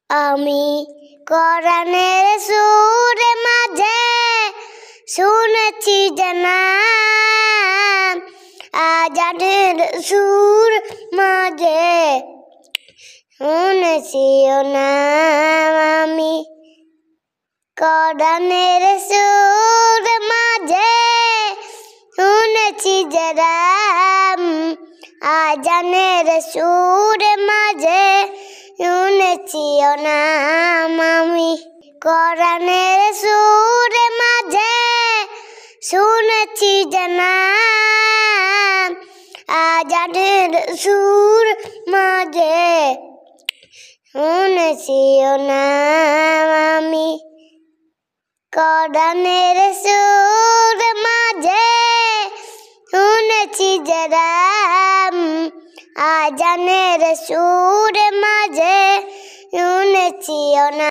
আমি কোরআনের সূরা মাঝে শুনেছি জানাম, আজানের সুর মাঝে শুনেছি ও নাম। আমি কোরআনের সূরা মাঝে শুনেছি জানাম, আজানের সুর মাঝে শুনেছি ও নাম। আমি কোরআনের সুর মাঝে শুনেছি জানাম, আজানের সুর মাঝে শুনেছি ও নাম। আমি কোরআনের সুর মাঝে শুনেছি জানাম, আজানের সুর মাঝে শুনেছি ও নাম।